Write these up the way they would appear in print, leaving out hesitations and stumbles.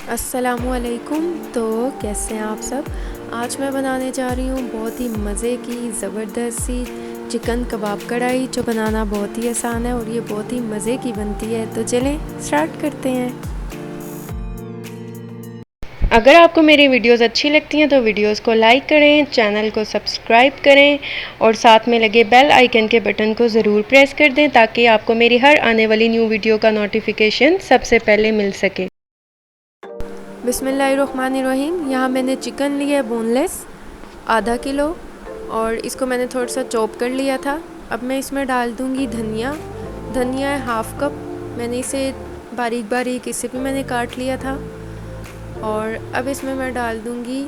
अस्सलामुअलैकुम। तो कैसे हैं आप सब। आज मैं बनाने जा रही हूँ बहुत ही मज़े की ज़बरदस्त सी चिकन कबाब कढ़ाई, जो बनाना बहुत ही आसान है और ये बहुत ही मज़े की बनती है। तो चलें स्टार्ट करते हैं। अगर आपको मेरी वीडियोस अच्छी लगती हैं तो वीडियोस को लाइक करें, चैनल को सब्सक्राइब करें और साथ में लगे बेल आइकन के बटन को ज़रूर प्रेस कर दें ताकि आपको मेरी हर आने वाली न्यू वीडियो का नोटिफिकेशन सबसे पहले मिल सके। बिस्मिल्लाहिर्रहमानिर्रहीम। यहाँ मैंने चिकन लिया है बोनलेस आधा किलो और इसको मैंने थोड़ा सा चॉप कर लिया था। अब मैं इसमें डाल दूँगी धनिया। धनिया है हाफ़ कप, मैंने इसे बारीक बारीक इसे भी मैंने काट लिया था। और अब इसमें मैं डाल दूँगी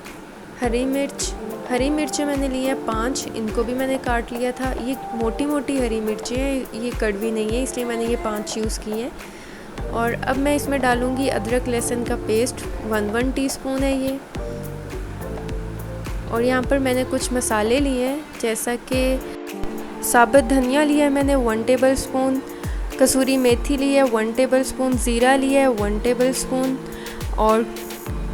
हरी मिर्च। हरी मिर्चें मैंने ली है 5, इनको भी मैंने काट लिया था। ये मोटी मोटी हरी मिर्चें हैं, ये कड़वी नहीं है, इसलिए मैंने ये 5 यूज़ की हैं। और अब मैं इसमें डालूँगी अदरक लहसुन का पेस्ट, 1 टीस्पून है ये। और यहाँ पर मैंने कुछ मसाले लिए हैं, जैसा कि साबुत धनिया लिया है मैंने 1 टेबल स्पून, कसूरी मेथी ली है 1 टेबल स्पून, ज़ीरा लिया है 1 टेबल स्पून और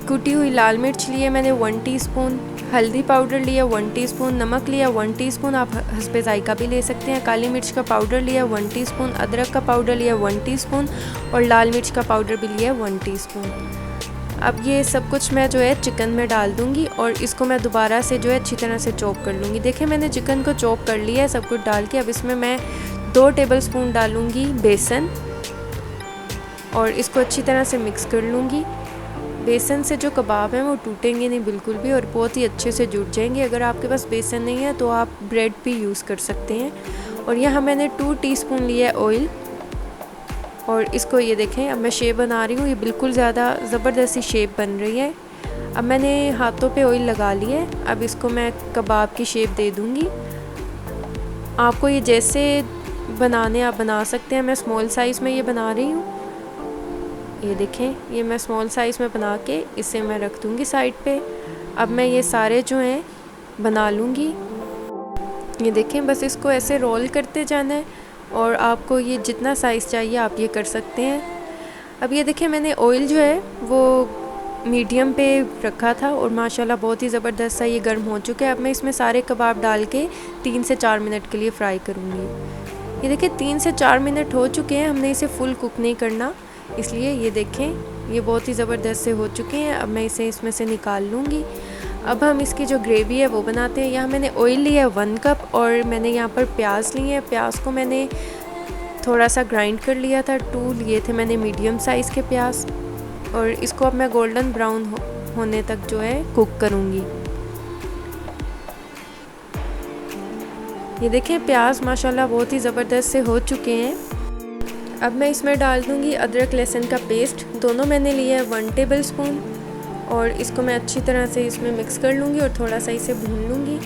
कुटी हुई लाल मिर्च ली है मैंने 1 टीस्पून, हल्दी पाउडर लिया 1 टीस्पून, नमक लिया 1 टीस्पून, आप हस्बे ज़ायका भी ले सकते हैं। काली मिर्च का पाउडर लिया 1 टीस्पून, अदरक का पाउडर लिया 1 टीस्पून और लाल मिर्च का पाउडर भी लिया 1 टीस्पून। अब ये सब कुछ मैं जो है चिकन में डाल दूँगी और इसको मैं दोबारा से जो है अच्छी तरह से चॉप कर लूँगी। देखिए मैंने चिकन को चॉप कर लिया है सब कुछ डाल के। अब इसमें मैं 2 टेबल स्पून डालूँगी बेसन और इसको अच्छी तरह से मिक्स कर लूँगी। बेसन से जो कबाब हैं वो टूटेंगे नहीं बिल्कुल भी और बहुत ही अच्छे से जुट जाएंगे। अगर आपके पास बेसन नहीं है तो आप ब्रेड भी यूज़ कर सकते हैं। और यहाँ मैंने 2 टीस्पून लिया है ऑयल और इसको ये देखें अब मैं शेप बना रही हूँ, ये बिल्कुल ज़्यादा ज़बरदस्त सी शेप बन रही है। अब मैंने हाथों पे ऑयल लगा लिया है, अब इसको मैं कबाब की शेप दे दूँगी। आपको ये जैसे बनाने आप बना सकते हैं। मैं स्मॉल साइज़ में ये बना रही हूँ, ये देखें ये मैं स्मॉल साइज़ में बना के इसे मैं रख दूँगी साइड पे। अब मैं ये सारे जो हैं बना लूँगी। ये देखें बस इसको ऐसे रोल करते जाना है और आपको ये जितना साइज़ चाहिए आप ये कर सकते हैं। अब ये देखें मैंने ऑयल जो है वो मीडियम पे रखा था और माशाल्लाह बहुत ही ज़बरदस्त सा ये गर्म हो चुका है। अब मैं इसमें सारे कबाब डाल के 3 से 4 मिनट के लिए फ़्राई करूँगी। ये देखिए 3 से 4 मिनट हो चुके हैं, हमने इसे फुल कुक नहीं करना, इसलिए ये देखें ये बहुत ही ज़बरदस्त से हो चुके हैं। अब मैं इसे इसमें से निकाल लूँगी। अब हम इसकी जो ग्रेवी है वो बनाते हैं। यहाँ मैंने ऑयल लिया है 1 कप और मैंने यहाँ पर प्याज लिए हैं। प्याज को मैंने थोड़ा सा ग्राइंड कर लिया था, 2 लिए थे मैंने मीडियम साइज़ के प्याज और इसको अब मैं गोल्डन ब्राउन होने तक जो है कुक करूँगी। ये देखें प्याज माशाल्लाह बहुत ही ज़बरदस्त से हो चुके हैं। अब मैं इसमें डाल दूँगी अदरक लहसुन का पेस्ट, दोनों मैंने लिया है 1 टेबल स्पून और इसको मैं अच्छी तरह से इसमें मिक्स कर लूँगी और थोड़ा सा इसे भून लूँगी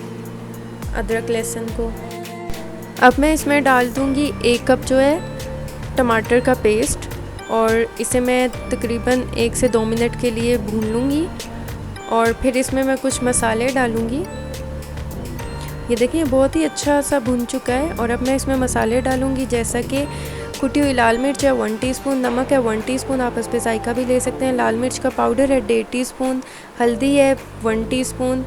अदरक लहसुन को। अब मैं इसमें डाल दूँगी 1 कप जो है टमाटर का पेस्ट और इसे मैं तकरीबन 1 से 2 मिनट के लिए भून लूँगी और फिर इसमें मैं कुछ मसाले डालूँगी। ये देखिए बहुत ही अच्छा सा भुन चुका है और अब मैं इसमें मसाले डालूँगी, जैसा कि कुटी हुई लाल मिर्च है 1 टीस्पून, नमक है 1 टीस्पून, आप इस पे जायका भी ले सकते हैं, लाल मिर्च का पाउडर है 1.5 टीस्पून, हल्दी है 1 टीस्पून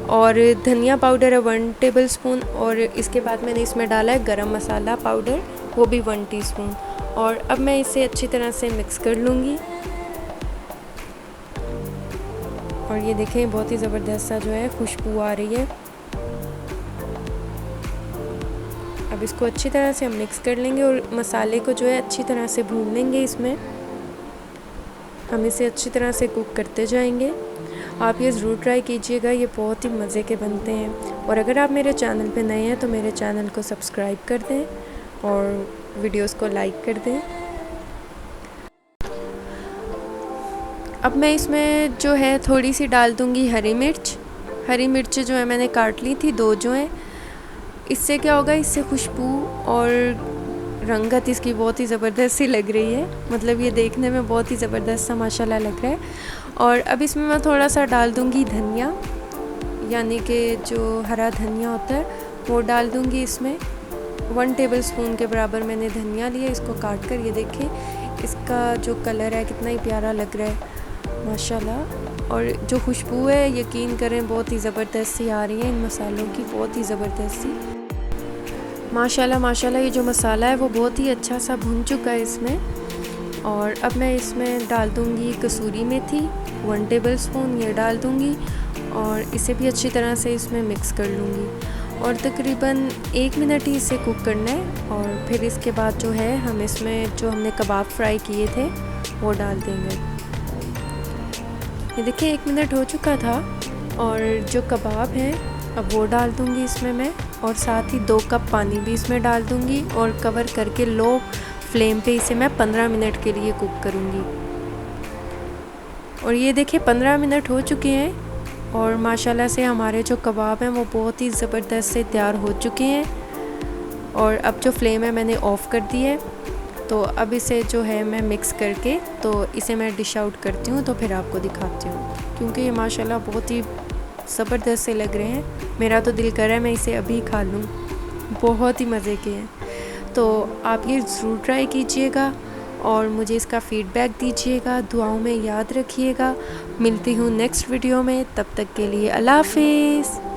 और धनिया पाउडर है 1 टेबल स्पून और इसके बाद मैंने इसमें डाला है गरम मसाला पाउडर, वो भी 1 टीस्पून। और अब मैं इसे अच्छी तरह से मिक्स कर लूँगी और ये देखें बहुत ही ज़बरदस्त सा जो है खुशबू आ रही है। अब इसको अच्छी तरह से हम मिक्स कर लेंगे और मसाले को जो है अच्छी तरह से भून लेंगे। इसमें हम इसे अच्छी तरह से कुक करते जाएंगे। आप ये ज़रूर ट्राई कीजिएगा, ये बहुत ही मज़े के बनते हैं। और अगर आप मेरे चैनल पे नए हैं तो मेरे चैनल को सब्सक्राइब कर दें और वीडियोस को लाइक कर दें। अब मैं इसमें जो है थोड़ी सी डाल दूँगी हरी मिर्च। हरी मिर्च जो है मैंने काट ली थी, 2 जो हैं। इससे क्या होगा, इससे खुशबू और रंगत इसकी बहुत ही ज़बरदस्त सी लग रही है, मतलब ये देखने में बहुत ही ज़बरदस्त सा माशाल्लाह लग रहा है। और अब इसमें मैं थोड़ा सा डाल दूँगी धनिया, यानी कि जो हरा धनिया होता है वो डाल दूँगी इसमें। 1 टेबल स्पून के बराबर मैंने धनिया लिया, इसको काट कर। ये देखें इसका जो कलर है कितना ही प्यारा लग रहा है, माशाल्लाह। और जो खुशबू है यकीन करें बहुत ही ज़बरदस्त सी आ रही है इन मसालों की, बहुत ही ज़बरदस्त सी। माशाल्लाह माशाल्लाह ये जो मसाला है वो बहुत ही अच्छा सा भुन चुका है इसमें। और अब मैं इसमें डाल दूँगी कसूरी मेथी, 1 टेबल स्पून ये डाल दूँगी और इसे भी अच्छी तरह से इसमें मिक्स कर लूँगी और तकरीबन 1 मिनट ही इसे कुक करना है। और फिर इसके बाद जो है हम इसमें जो हमने कबाब फ्राई किए थे वो डाल देंगे। ये देखिए 1 मिनट हो चुका था और जो कबाब हैं अब वो डाल दूँगी इसमें मैं, और साथ ही 2 कप पानी भी इसमें डाल दूँगी और कवर करके लो फ्लेम पे इसे मैं 15 मिनट के लिए कुक करूँगी। और ये देखिए 15 मिनट हो चुके हैं और माशाल्लाह से हमारे जो कबाब हैं वो बहुत ही ज़बरदस्त से तैयार हो चुके हैं। और अब जो फ्लेम है मैंने ऑफ़ कर दी है, तो अब इसे जो है मैं मिक्स करके तो इसे मैं डिश आउट करती हूँ, तो फिर आपको दिखाती हूँ, क्योंकि ये माशाल्लाह बहुत ही ज़बरदस्त से लग रहे हैं। मेरा तो दिल कर रहा है मैं इसे अभी खा लूँ, बहुत ही मज़े के हैं। तो आप ये ज़रूर ट्राई कीजिएगा और मुझे इसका फ़ीडबैक दीजिएगा, दुआओं में याद रखिएगा। मिलती हूँ नेक्स्ट वीडियो में, तब तक के लिए अल्लाह हाफ़िज़।